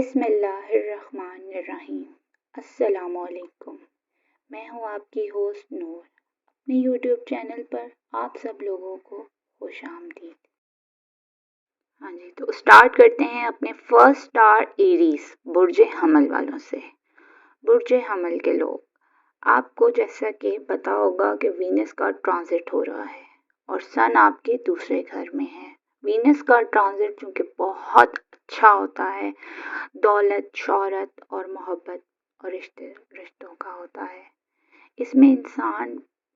بسم اللہ الرحمن الرحیم۔ السلام علیکم، میں ہوں آپ کی ہوسٹ نور۔ اپنے یوٹیوب چینل پر آپ سب لوگوں کو خوش آمدید۔ ہاں جی، تو اسٹارٹ کرتے ہیں اپنے فرسٹ اسٹار ایریز برج حمل والوں سے۔ برج حمل کے لوگ، آپ کو جیسا کہ پتا ہوگا کہ وینس کا ٹرانزٹ ہو رہا ہے اور سن آپ کے دوسرے گھر میں ہے۔ وینس کا ٹرانزٹ چونکہ بہت اچھا ہوتا ہے، دولت، شہرت اور محبت اور رشتوں کا ہوتا ہے۔ اس میں انسان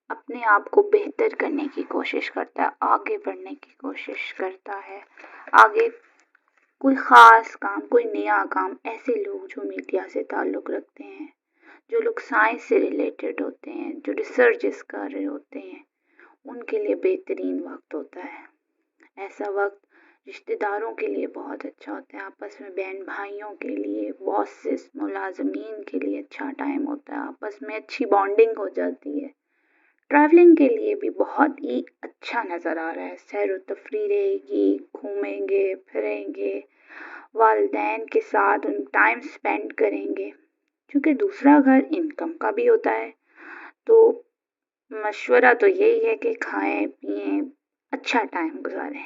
اپنے آپ کو بہتر کرنے کی کوشش کرتا ہے، آگے بڑھنے کی کوشش کرتا ہے، آگے کوئی خاص کام، کوئی نیا کام۔ ایسے لوگ جو میڈیا سے تعلق رکھتے ہیں، جو لوگ سائنس سے ریلیٹڈ ہوتے ہیں، جو ریسرچز کر رہے ہوتے ہیں، ان کے لیے بہترین وقت ہوتا ہے۔ ایسا وقت رشتہ داروں کے لیے بہت اچھا ہوتا ہے، آپس میں بہن بھائیوں کے لیے، باسز، ملازمین کے لیے اچھا ٹائم ہوتا ہے، آپس میں اچھی بانڈنگ ہو جاتی ہے۔ ٹریولنگ کے لیے بھی بہت ہی اچھا نظر آ رہا ہے، سیر و تفریح رہے گی، گھومیں گے پھریں گے، والدین کے ساتھ ان ٹائم سپینڈ کریں گے۔ کیونکہ دوسرا گھر انکم کا بھی ہوتا ہے، تو مشورہ تو یہی ہے کہ کھائیں پئیں، اچھا ٹائم گزاریں۔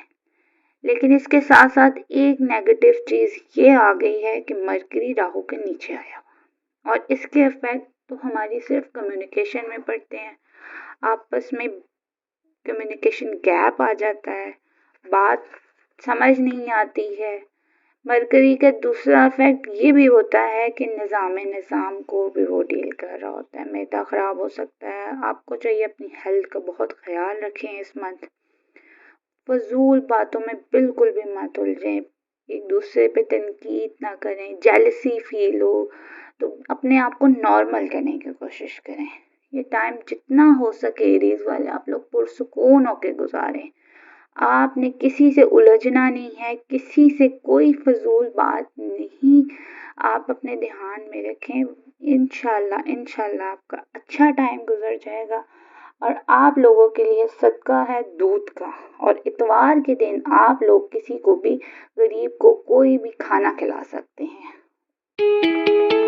لیکن اس کے ساتھ ساتھ ایک نیگیٹو چیز یہ آ گئی ہے کہ مرکری راہو کے نیچے آیا اور اس کے افیکٹ تو ہماری صرف کمیونیکیشن میں پڑتے ہیں، آپس میں کمیونیکیشن گیپ آ جاتا ہے، بات سمجھ نہیں آتی ہے۔ مرکری کا دوسرا افیکٹ یہ بھی ہوتا ہے کہ نظام کو بھی وہ ڈیل کر رہا ہوتا ہے، معدہ خراب ہو سکتا ہے۔ آپ کو چاہیے اپنی ہیلتھ کا بہت خیال رکھیں اس منتھ۔ فضول باتوں میں بالکل بھی مت الجھیں، ایک دوسرے پہ تنقید نہ کریں، جیلسی فیل ہو تو اپنے آپ کو نارمل کرنے کی کوشش کریں۔ یہ ٹائم جتنا ہو سکے ایریز والے آپ لوگ پرسکون ہو کے گزاریں۔ آپ نے کسی سے الجھنا نہیں ہے، کسی سے کوئی فضول بات نہیں، آپ اپنے دھیان میں رکھیں۔ انشاءاللہ آپ کا اچھا ٹائم گزر جائے گا۔ اور آپ لوگوں کے لیے صدقہ ہے دودھ کا، اور اتوار کے دن آپ لوگ کسی کو بھی غریب کو کوئی بھی کھانا کھلا سکتے ہیں۔